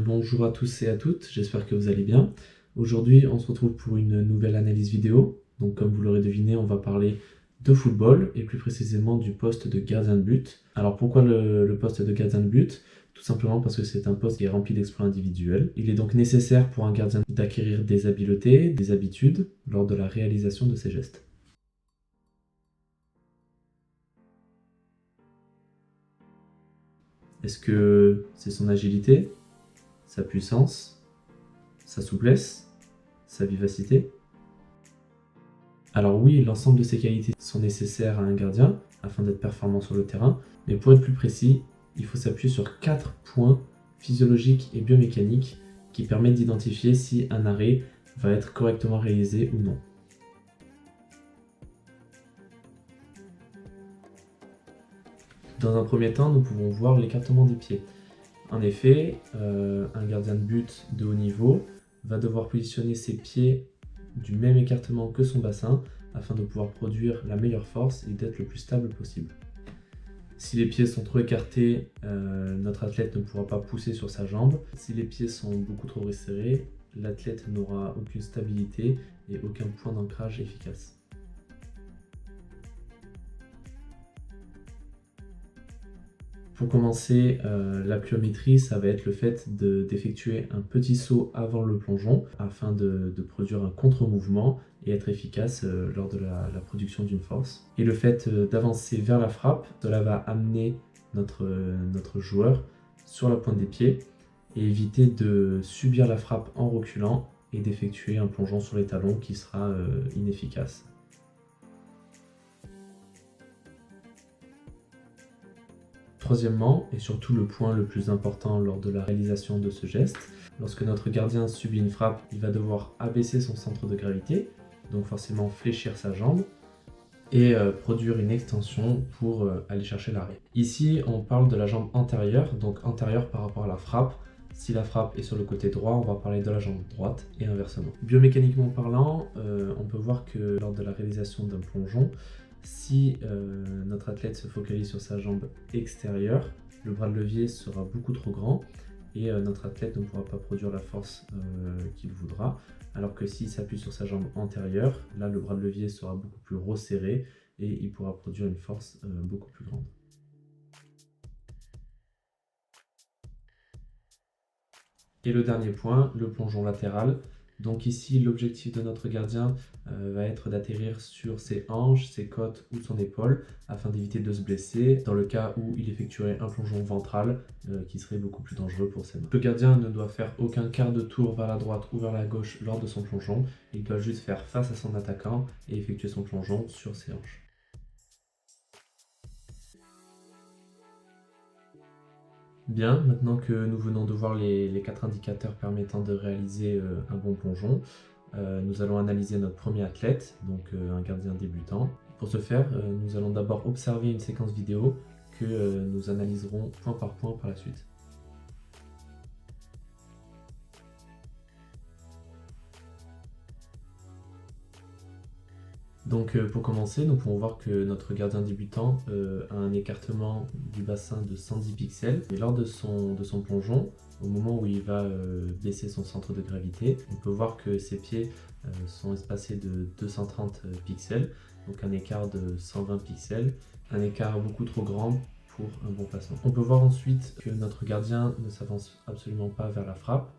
bonjour à tous et à toutes, j'espère que vous allez bien. Aujourd'hui, on se retrouve pour une nouvelle analyse vidéo. Donc comme vous l'aurez deviné, on va parler de football et plus précisément du poste de gardien de but. Alors pourquoi le poste de gardien de but? Tout simplement parce que c'est un poste qui est rempli d'exploits individuels. Il est donc nécessaire pour un gardien d'acquérir des habiletés, des habitudes lors de la réalisation de ses gestes. Est-ce que c'est son agilité, sa puissance, sa souplesse, sa vivacité? Alors oui, l'ensemble de ces qualités sont nécessaires à un gardien afin d'être performant sur le terrain, mais pour être plus précis, il faut s'appuyer sur 4 points physiologiques et biomécaniques qui permettent d'identifier si un arrêt va être correctement réalisé ou non. Dans un premier temps, nous pouvons voir l'écartement des pieds. En effet, un gardien de but de haut niveau va devoir positionner ses pieds du même écartement que son bassin afin de pouvoir produire la meilleure force et d'être le plus stable possible. Si les pieds sont trop écartés, notre athlète ne pourra pas pousser sur sa jambe. Si les pieds sont beaucoup trop resserrés, l'athlète n'aura aucune stabilité et aucun point d'ancrage efficace. Pour commencer, la pliométrie, ça va être le fait d'effectuer un petit saut avant le plongeon afin de produire un contre-mouvement et être efficace lors de la production d'une force. Et le fait d'avancer vers la frappe, cela va amener notre joueur sur la pointe des pieds et éviter de subir la frappe en reculant et d'effectuer un plongeon sur les talons qui sera inefficace. Troisièmement, et surtout le point le plus important lors de la réalisation de ce geste, lorsque notre gardien subit une frappe, il va devoir abaisser son centre de gravité, donc forcément fléchir sa jambe, et produire une extension pour aller chercher l'arrêt. Ici, on parle de la jambe antérieure, donc antérieure par rapport à la frappe. Si la frappe est sur le côté droit, on va parler de la jambe droite et inversement. Biomécaniquement parlant, on peut voir que lors de la réalisation d'un plongeon, si notre athlète se focalise sur sa jambe extérieure, le bras de levier sera beaucoup trop grand et notre athlète ne pourra pas produire la force qu'il voudra. Alors que s'il s'appuie sur sa jambe antérieure, là le bras de levier sera beaucoup plus resserré et il pourra produire une force beaucoup plus grande. Et le dernier point, le plongeon latéral. Donc ici, l'objectif de notre gardien va être d'atterrir sur ses hanches, ses côtes ou son épaule afin d'éviter de se blesser dans le cas où il effectuerait un plongeon ventral qui serait beaucoup plus dangereux pour ses mains. Le gardien ne doit faire aucun quart de tour vers la droite ou vers la gauche lors de son plongeon. Il doit juste faire face à son attaquant et effectuer son plongeon sur ses hanches. Bien, maintenant que nous venons de voir les 4 indicateurs permettant de réaliser un bon plongeon, nous allons analyser notre premier athlète, donc un gardien débutant. Pour ce faire, nous allons d'abord observer une séquence vidéo que nous analyserons point par point par la suite. Donc pour commencer, nous pouvons voir que notre gardien débutant a un écartement du bassin de 110 pixels. Et lors de son plongeon, au moment où il va baisser son centre de gravité, on peut voir que ses pieds sont espacés de 230 pixels, donc un écart de 120 pixels, un écart beaucoup trop grand pour un bon placement. On peut voir ensuite que notre gardien ne s'avance absolument pas vers la frappe,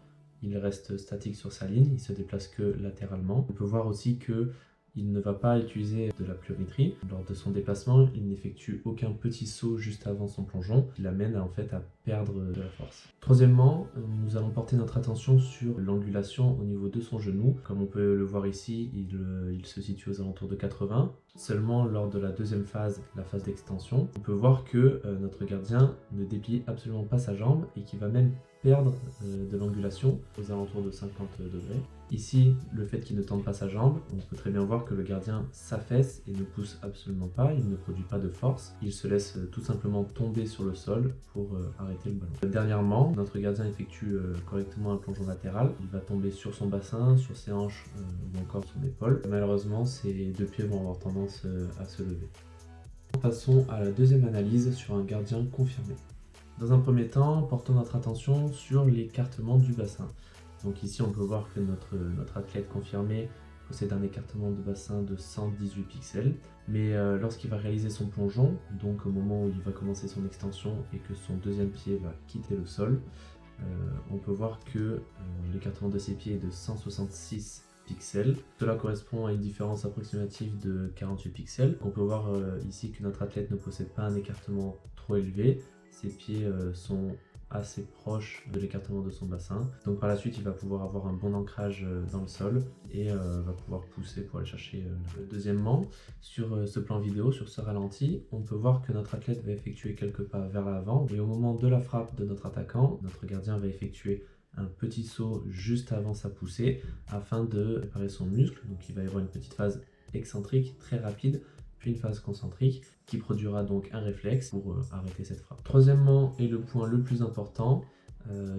il reste statique sur sa ligne, il se déplace que latéralement. On peut voir aussi que il ne va pas utiliser de la pliométrie. Lors de son déplacement, il n'effectue aucun petit saut juste avant son plongeon, qui l'amène en fait à perdre de la force. Troisièmement, nous allons porter notre attention sur l'angulation au niveau de son genou. Comme on peut le voir ici, il se situe aux alentours de 80. Seulement lors de la deuxième phase, la phase d'extension, on peut voir que notre gardien ne déplie absolument pas sa jambe et qu'il va même perdre de l'angulation aux alentours de 50 degrés. Ici, le fait qu'il ne tende pas sa jambe, on peut très bien voir que le gardien s'affaisse et ne pousse absolument pas, il ne produit pas de force, il se laisse tout simplement tomber sur le sol pour arrêter le ballon. Dernièrement, notre gardien effectue correctement un plongeon latéral, il va tomber sur son bassin, sur ses hanches ou encore son épaule. Malheureusement, ses deux pieds vont avoir tendance à se lever. Passons à la deuxième analyse sur un gardien confirmé. Dans un premier temps, portons notre attention sur l'écartement du bassin. Donc ici, on peut voir que notre athlète confirmé possède un écartement de bassin de 118 pixels. Mais lorsqu'il va réaliser son plongeon, donc au moment où il va commencer son extension et que son deuxième pied va quitter le sol, on peut voir que l'écartement de ses pieds est de 166 pixels. Cela correspond à une différence approximative de 48 pixels. On peut voir ici que notre athlète ne possède pas un écartement trop élevé. Ses pieds sont assez proches de l'écartement de son bassin. Donc par la suite, il va pouvoir avoir un bon ancrage dans le sol et va pouvoir pousser pour aller chercher. Deuxièmement, sur ce plan vidéo, sur ce ralenti, on peut voir que notre athlète va effectuer quelques pas vers l'avant et au moment de la frappe de notre attaquant, notre gardien va effectuer un petit saut juste avant sa poussée afin de préparer son muscle. Donc il va y avoir une petite phase excentrique très rapide, puis une phase concentrique qui produira donc un réflexe pour arrêter cette frappe. Troisièmement, et le point le plus important,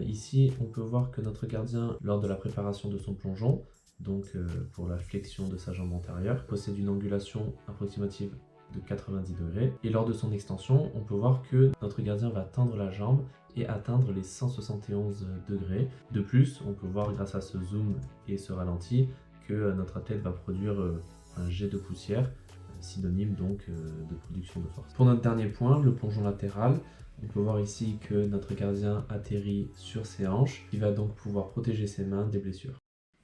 ici on peut voir que notre gardien, lors de la préparation de son plongeon, donc pour la flexion de sa jambe antérieure, possède une angulation approximative de 90 degrés. Et lors de son extension, on peut voir que notre gardien va tendre la jambe et atteindre les 171 degrés. De plus, on peut voir grâce à ce zoom et ce ralenti que notre athlète va produire un jet de poussière, synonyme donc de production de force. Pour notre dernier point, le plongeon latéral, on peut voir ici que notre gardien atterrit sur ses hanches, il va donc pouvoir protéger ses mains des blessures.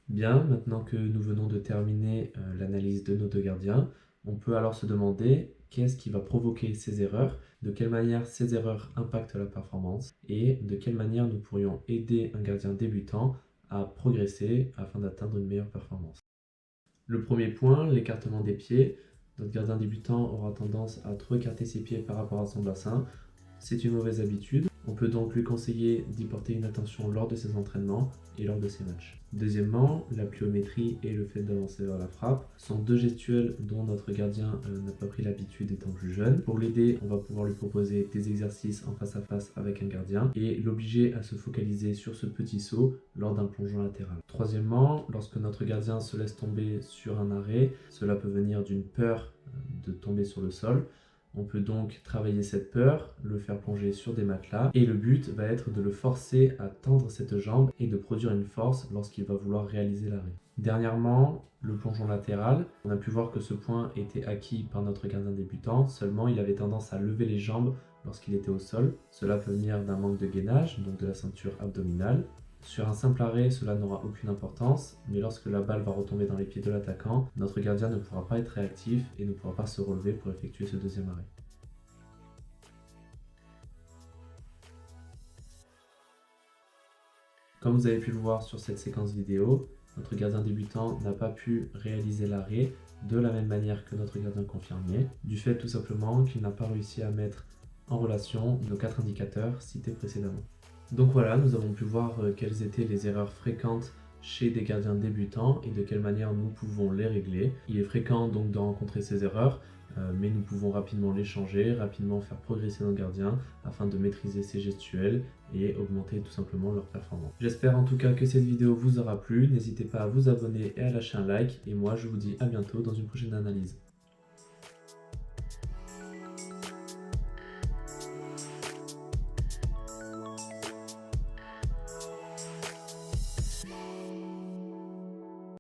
Bien, maintenant que nous venons de terminer l'analyse de nos deux gardiens, on peut alors se demander qu'est-ce qui va provoquer ces erreurs, de quelle manière ces erreurs impactent la performance et de quelle manière nous pourrions aider un gardien débutant à progresser afin d'atteindre une meilleure performance. Le premier point, l'écartement des pieds. Notre gardien débutant aura tendance à trop écarter ses pieds par rapport à son bassin. C'est une mauvaise habitude. On peut donc lui conseiller d'y porter une attention lors de ses entraînements et lors de ses matchs. Deuxièmement, la pliométrie et le fait d'avancer vers la frappe sont deux gestuels dont notre gardien n'a pas pris l'habitude étant plus jeune. Pour l'aider, on va pouvoir lui proposer des exercices en face à face avec un gardien et l'obliger à se focaliser sur ce petit saut lors d'un plongeon latéral. Troisièmement, lorsque notre gardien se laisse tomber sur un arrêt, cela peut venir d'une peur de tomber sur le sol. On peut donc travailler cette peur, le faire plonger sur des matelas et le but va être de le forcer à tendre cette jambe et de produire une force lorsqu'il va vouloir réaliser l'arrêt. Dernièrement, le plongeon latéral. On a pu voir que ce point était acquis par notre gardien débutant, seulement il avait tendance à lever les jambes lorsqu'il était au sol. Cela peut venir d'un manque de gainage, donc de la ceinture abdominale. Sur un simple arrêt, cela n'aura aucune importance, mais lorsque la balle va retomber dans les pieds de l'attaquant, notre gardien ne pourra pas être réactif et ne pourra pas se relever pour effectuer ce deuxième arrêt. Comme vous avez pu le voir sur cette séquence vidéo, notre gardien débutant n'a pas pu réaliser l'arrêt de la même manière que notre gardien confirmé, du fait tout simplement qu'il n'a pas réussi à mettre en relation nos 4 indicateurs cités précédemment. Donc voilà, nous avons pu voir quelles étaient les erreurs fréquentes chez des gardiens débutants et de quelle manière nous pouvons les régler. Il est fréquent donc de rencontrer ces erreurs, mais nous pouvons rapidement les changer, rapidement faire progresser nos gardiens afin de maîtriser ces gestuels et augmenter tout simplement leur performance. J'espère en tout cas que cette vidéo vous aura plu, n'hésitez pas à vous abonner et à lâcher un like, et moi je vous dis à bientôt dans une prochaine analyse.